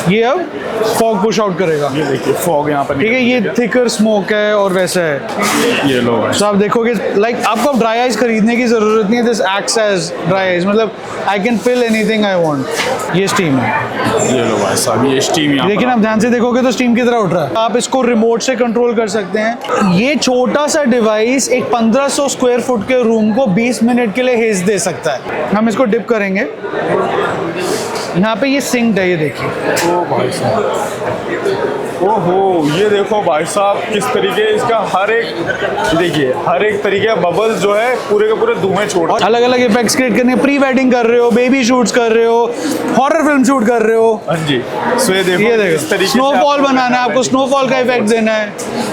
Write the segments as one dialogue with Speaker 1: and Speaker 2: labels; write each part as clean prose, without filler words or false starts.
Speaker 1: ये अब fog push out करेगा।
Speaker 2: ये देखिए फॉग यहाँ पर,
Speaker 1: ठीक है, ये थिकर स्मोक है और वैसा है।
Speaker 2: ये लो
Speaker 1: तो आप देखोगे लाइक आपको अब ड्राई आइस खरीदने की जरूरत नहीं है। This acts as dry ice, मतलब I can fill anything I want. ये स्टीम है।
Speaker 2: ये लो भाई साहब, ये स्टीम यहाँ
Speaker 1: लेकिन आप ध्यान से देखोगे तो स्टीम की तरह उठ रहा है। आप इसको रिमोट से कंट्रोल कर सकते हैं। ये छोटा सा डिवाइस एक 1500 स्क्वायर फुट के रूम को 20 मिनट के लिए हेज दे सकता है। हम इसको डिप करेंगे। यहाँ पे ये सिंक्ड है, ये देखिए।
Speaker 2: ओ भाई साहब, ओहो, ये देखो भाई साहब किस तरीके इसका हर एक, देखिए हर एक तरीके का बबल्स जो है पूरे के पूरे धुएं छोड़।
Speaker 1: अलग अलग इफेक्ट्स क्रिएट करने, प्री वेडिंग कर रहे हो, बेबी शूट्स कर रहे हो, हॉरर फिल्म शूट कर रहे हो।
Speaker 2: हाँ जी, सो ये देखो इस तरीके
Speaker 1: स्नोफॉल बनाना है आपको, स्नोफॉल का इफेक्ट देना है।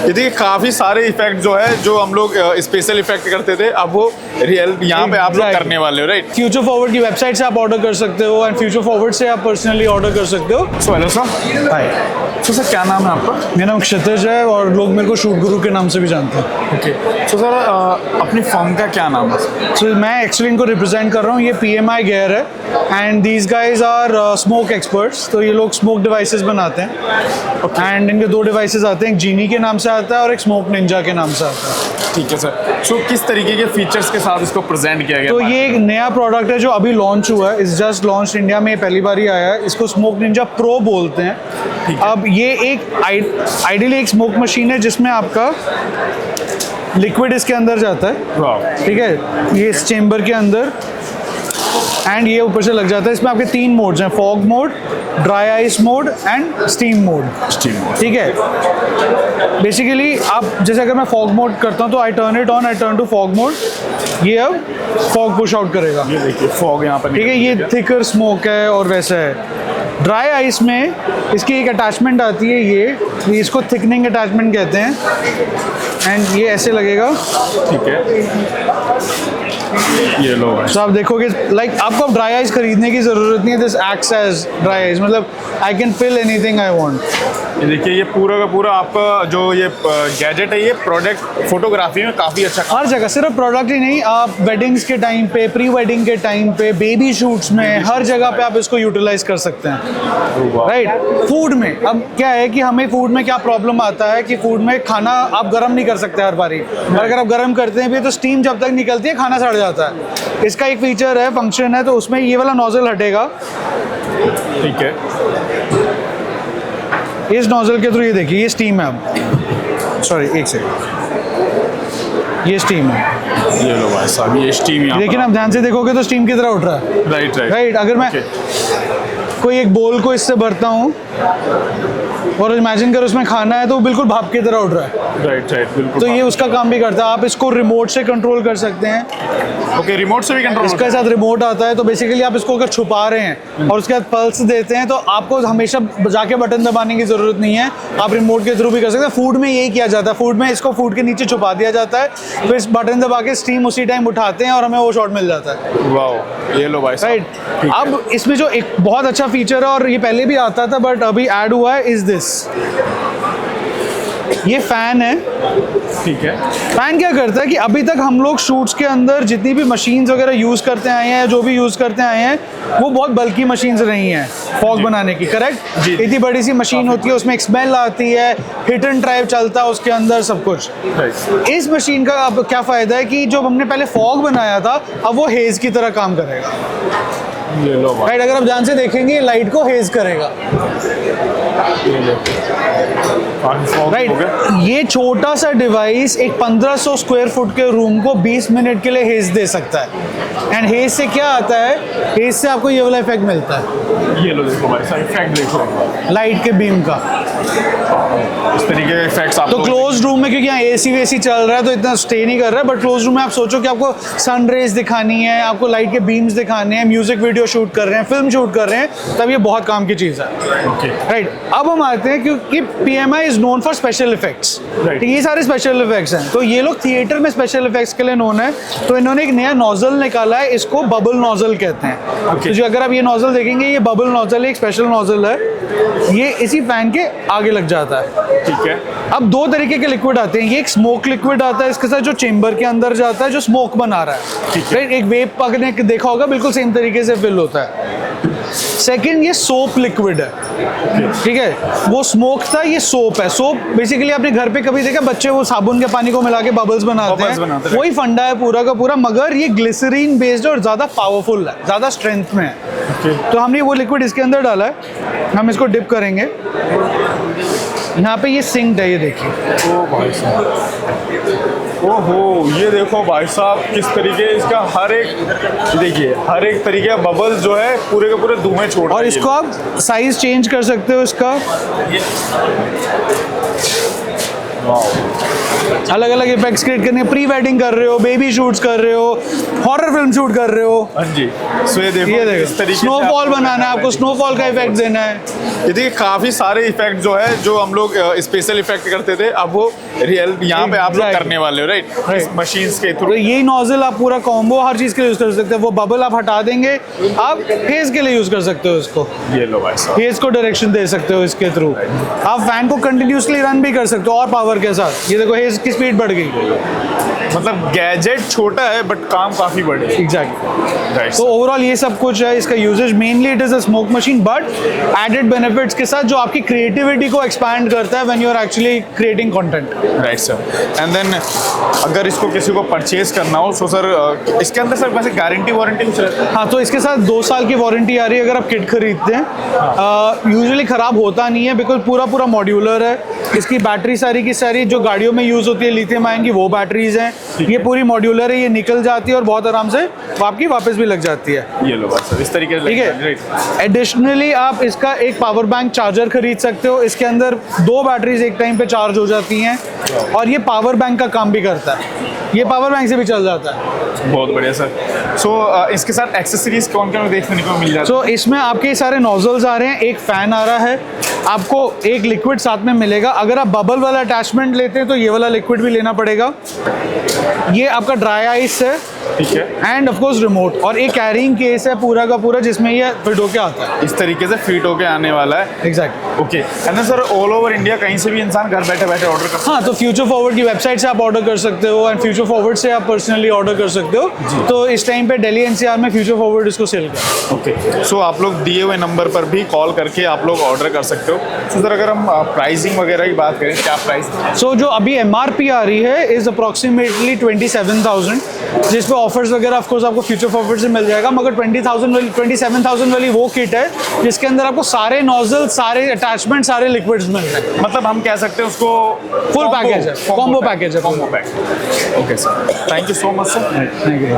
Speaker 2: ये देखिए काफी सारे इफेक्ट जो है, जो हम लोग स्पेशल इफेक्ट करते थे, अब वो रियल यहाँ पे आप लोग करने वाले हो, राइट।
Speaker 1: फ्यूचर फॉरवर्ड की वेबसाइट से आप ऑर्डर कर सकते हो एंड फ्यूचर फॉरवर्ड से आप पर्सनली ऑर्डर कर सकते हो।
Speaker 2: So hello sir.
Speaker 1: Hi.
Speaker 2: So sir क्या नाम है आपका?
Speaker 1: मेरा नाम क्षितिज है और लोग मेरे को शूट गुरु के नाम से भी जानते हैं।
Speaker 2: ओके, सो सर अपनी फर्म का क्या नाम है?
Speaker 1: सो मैं एक्चुअली इनको रिप्रेजेंट कर रहा हूँ। ये PMI गेयर है and these guys are smoke experts. तो ये लोग स्मोक डिवाइसेस बनाते हैं एंड इनके 2 डिवाइसेस आते हैं, एक जीनी के नाम से आता है और एक स्मोक निंजा के नाम से आता है।
Speaker 2: ठीक है सर। सो किस तरीके के फीचर्स के साथ इसको प्रेजेंट किया गया?
Speaker 1: तो ये एक नया प्रोडक्ट है जो अभी लॉन्च हुआ है, इस जस्ट लॉन्च इंडिया में, पहली बार ही आया है। इसको स्मोक निंजा प्रो बोलते हैं। अब ये एक आइडियली एक स्मोक मशीन है जिसमें आपका लिक्विड इसके अंदर जाता है, ठीक है, ये इस चेम्बर के अंदर, एंड ये ऊपर से लग जाता है। इसमें आपके 3 मोड्स हैं, fog mode, dry ice mode and steam mode. ठीक है, बेसिकली आप जैसे अगर मैं फॉग मोड करता हूँ तो I turn it on, I turn to fog mode, ये अब फॉग पुश आउट करेगा।
Speaker 2: ये देखिए फॉग यहाँ पर,
Speaker 1: ठीक है, ये थिकर स्मोक है और वैसा है। ड्राई आइस में इसकी एक अटैचमेंट आती है, ये इसको थिकनिंग अटैचमेंट कहते हैं एंड ये ऐसे लगेगा।
Speaker 2: ठीक है, ये लो भाई।
Speaker 1: तो आप देखोगे लाइक आपको अब ड्राई आइस खरीदने की जरूरत नहीं है। This acts as dry ice, मतलब I can fill anything I want.
Speaker 2: ये देखिए ये पूरा का पूरा आपका जो ये गैजेट है, ये प्रोडक्ट फोटोग्राफी में काफ़ी अच्छा,
Speaker 1: हर जगह, सिर्फ प्रोडक्ट ही नहीं, आप वेडिंग्स के टाइम पे, प्री वेडिंग के टाइम पे, बेबी शूट्स में, हर जगह पे आप इसको यूटिलाइज कर सकते हैं, राइट। फूड में अब क्या है कि हमें फूड में क्या प्रॉब्लम आता है कि फूड में खाना आप गर्म नहीं कर सकते हर बारी, और अगर आप गर्म करते हैं भी तो स्टीम जब तक निकलती है खाना सड़ जाता है। इसका एक फीचर है, फंक्शन है, तो उसमें ये वाला नोजल हटेगा।
Speaker 2: ठीक है,
Speaker 1: इस नोजल के थ्रू ये देखिए, ये स्टीम है। अब सॉरी, एक सेकंड, ये स्टीम है।
Speaker 2: ये लो भाई साहब, ये स्टीम यहाँ,
Speaker 1: लेकिन आप ध्यान से देखोगे तो स्टीम की तरह उठ रहा है। राइट। अगर मैं कोई एक बोल को इससे भरता हूँ और इमेजिन कर उसमें खाना है तो वो बिल्कुल भाप की तरह उठ रहा है।
Speaker 2: राइट, बिल्कुल।
Speaker 1: तो ये उसका काम भी करता है। आप इसको रिमोट से कंट्रोल कर सकते हैं।
Speaker 2: ओके, रिमोट से भी कंट्रोल?
Speaker 1: इसके साथ रिमोट आता है, तो बेसिकली आप इसको अगर छुपा रहे हैं और उसके बाद पल्स देते हैं तो आपको हमेशा जाके बटन दबाने की जरूरत नहीं है, आप रिमोट के थ्रू भी कर सकते हैं। फूड में यही किया जाता है, फूड में इसको फूड के नीचे छुपा दिया जाता है, फिर इस बटन दबा के स्टीम उसी टाइम उठाते हैं और हमें वो शॉट मिल जाता है।
Speaker 2: वाओ, ये लो भाई साहब।
Speaker 1: राइट। अब इसमें जो एक बहुत अच्छा फीचर है, और ये पहले भी आता था बट अभी ऐड हुआ है, इज दिस, ये फैन है।
Speaker 2: ठीक है,
Speaker 1: फैन क्या करता है कि अभी तक हम लोग शूट्स के अंदर जितनी भी मशीन्स वगैरह यूज करते आए हैं, जो भी यूज करते आए हैं, वो बहुत बल्की मशीन्स रही हैं फॉग बनाने की, करेक्ट। इतनी बड़ी सी मशीन होती है, उसमें एक स्मेल आती है, हिट एंड ड्राइव चलता है उसके अंदर, सब कुछ। इस मशीन का अब क्या फायदा है कि जो हमने पहले फॉग बनाया था, अब वो हेज की तरह काम करेगा।
Speaker 2: ये लो भाई।
Speaker 1: राइट, अगर आप ध्यान से देखेंगे लाइट को हेज करेगा। राइट, ये छोटा सा डिवाइस एक 1500 स्क्वायर फुट के रूम को 20 मिनट के लिए हेज दे सकता है। एंड हेज से क्या आता है, हेज से आपको ये वाला इफेक्ट मिलता है।
Speaker 2: ये लो देखो भाई साहब, इफेक्ट देखो
Speaker 1: लाइट के बीम का,
Speaker 2: इस तरीके के इफेक्ट्स आप
Speaker 1: तो क्लोज रूम में, क्योंकि यहाँ एसी वेसी चल रहा है तो इतना स्टे नहीं कर रहा है, बट क्लोज रूम में आप सोचो कि आपको सन रेज दिखानी है, आपको लाइट के बीम्स दिखाने हैं, म्यूजिक वीडियो शूट कर रहे हैं, फिल्म शूट कर रहे हैं, तब ये बहुत काम की चीज़ है। राइट, अब हम आते हैं क्योंकि PMI is known for special effects. ये सारे स्पेशल इफेक्ट्स हैं, तो ये लोग थिएटर में स्पेशल इफेक्ट्स के लिए नोन है। तो इन्होंने एक नया नोजल निकाला है, इसको बबल नोजल कहते हैं। तो जो अगर आप ये नोजल देखेंगे, ये बबल नोजल है, एक स्पेशल नोजल है, ये इसी फैन के आगे लग जाता है।
Speaker 2: ठीक है,
Speaker 1: अब 2 तरीके के लिक्विड आते हैं, ये एक स्मोक लिक्विड आता है इसके साथ, जो चेंबर के अंदर जाता है, जो स्मोक बना रहा है। राइट, एक वेप आपने देखा होगा, बिल्कुल सेम तरीके से फिल होता है। सेकंड ये सोप लिक्विड है, ठीक है, वो स्मोक था, ये सोप है। सोप बेसिकली आपने घर पे कभी देखा बच्चे वो साबुन के पानी को मिला के बबल्स बनाते हैं, वही फंडा है पूरा का पूरा, मगर ये ग्लिसरीन बेस्ड और ज़्यादा पावरफुल है, ज़्यादा स्ट्रेंथ में है। तो हमने वो लिक्विड इसके अंदर डाला है, हम इसको डिप करेंगे। यहाँ पे ये सिंक्ड है, ये देखिए।
Speaker 2: ओ भाई साहब, ओहो, ये देखो भाई साहब किस तरीके इसका हर एक, देखिए हर एक तरीके का बबल्स जो है पूरे के पूरे धुएं छोड़ रहा
Speaker 1: और
Speaker 2: है।
Speaker 1: इसको आप साइज चेंज कर सकते हो इसका, अलग अलग इफेक्ट्स क्रिएट करने, प्री वेडिंग कर रहे हो, बेबी शूट्स कर रहे हो, हॉरर फिल्म शूट कर रहे हो।
Speaker 2: हाँ जी, सो ये देखो इस तरीके से
Speaker 1: स्नोफॉल बनाना है आपको, स्नोफॉल का इफेक्ट देना है।
Speaker 2: ये देखिए काफी सारे इफेक्ट जो है, जो हम लोग स्पेशल इफेक्ट करते थे, अब वो रियल यहाँ पे आप लोग करने वाले हो, राइट, इस मशीन्स के थ्रू।
Speaker 1: तो यही नोजल आप पूरा कॉम्बो हर चीज के लिए यूज कर सकते हो। वो बबल आप हटा देंगे, आप फेस के लिए यूज कर सकते हो इसको,
Speaker 2: ये लो भाई साहब,
Speaker 1: फेस को डायरेक्शन दे सकते हो इसके थ्रू। आप फैन को कंटिन्यूसली रन भी कर सकते हो और पावर के साथ। ये देखो हेज की स्पीड बढ़ गई।
Speaker 2: मतलब गैजेट छोटा है बट काम काफी बड़े है।
Speaker 1: एग्जैक्टली। तो ओवरऑल ये सब कुछ है इसका usages. Mainly it is a smoke machine, but added benefits के साथ जो आपकी क्रिएटिविटी को एक्सपैंड करता है when you are actually creating content.
Speaker 2: Right sir. And then अगर इसको किसी को परचेज करना हो तो सर इसके अंदर सर वैसे गारंटी वारंटी कुछ रहता है?
Speaker 1: हाँ, तो इसके साथ 2 साल की वारंटी आ रही है अगर आप किट खरीदते हैं। यूजुअली खराब होता नहीं है बिकॉज पूरा मॉड्यूलर है। इसकी बैटरी सारी की सारी जो गाड़ियों में यूज होती है लिथियम आयन की, वो बैटरीज हैं। ये पूरी मॉड्यूलर है, ये निकल जाती है और बहुत आराम से आपकी वापस भी लग जाती है।
Speaker 2: ये लो बस सर, इस तरीके से
Speaker 1: ठीक है। एडिशनली आप इसका एक पावर बैंक चार्जर खरीद सकते हो। इसके अंदर 2 बैटरीज एक टाइम पे चार्ज हो जाती हैं और ये पावर बैंक का काम भी करता है। ये पावर बैंक से भी चल जाता है।
Speaker 2: बहुत बढ़िया सर। सो इसके साथ एक्सेसरीज कौन कौन देखने को मिल जाता है?
Speaker 1: सो इसमें आपके सारे नोजल्स आ रहे हैं, एक फैन आ रहा है, आपको एक लिक्विड साथ में मिलेगा। अगर आप बबल वाला अटैचमेंट लेते हैं तो ये वाला लिक्विड भी लेना पड़ेगा। ये आपका ड्राई आइस है,
Speaker 2: ठीक है,
Speaker 1: एंड ऑफ कोर्स रिमोट, और एक कैरिंग केस है पूरा का पूरा जिसमें ये फिट होके आता है।
Speaker 2: इस तरीके से फिट होके आने वाला है।
Speaker 1: Exactly.
Speaker 2: Okay. And sir all over India कहीं से भी इंसान घर बैठे बैठे ऑर्डर कर सकता है?
Speaker 1: हाँ, तो फ्यूचर फॉरवर्ड की वेबसाइट से आप ऑर्डर कर सकते हो एंड फ्यूचर फॉरवर्ड से आप पर्सनली ऑर्डर कर सकते हो। तो इस टाइम पे दिल्ली एनसीआर में फ्यूचर फॉरवर्ड इसको सेल कर।
Speaker 2: ओके। सो आप लोग दिए हुए नंबर पर भी कॉल करके आप लोग ऑर्डर कर सकते हो। सो सर अगर हम प्राइसिंग वगैरह की बात करें, क्या प्राइस?
Speaker 1: सो जो अभी MRP आ रही है इज अप्रॉक्सीमेटली 27,000, जिस पे ऑफर्स वगैरह ऑफ कोर्स आपको फ्यूचर फॉरवर्ड से मिल जाएगा। मगर 20,000 वाली 27,000 वाली वो किट है जिसके अंदर आपको सारे नोजल, सारे अटैचमेंट, सारे लिक्विड्स मिल रहे हैं।
Speaker 2: मतलब हम कह सकते हैं उसको
Speaker 1: फुल पैकेज है, कॉम्बो पैकेज है।
Speaker 2: Okay sir, thank you so much sir.
Speaker 1: Thank you.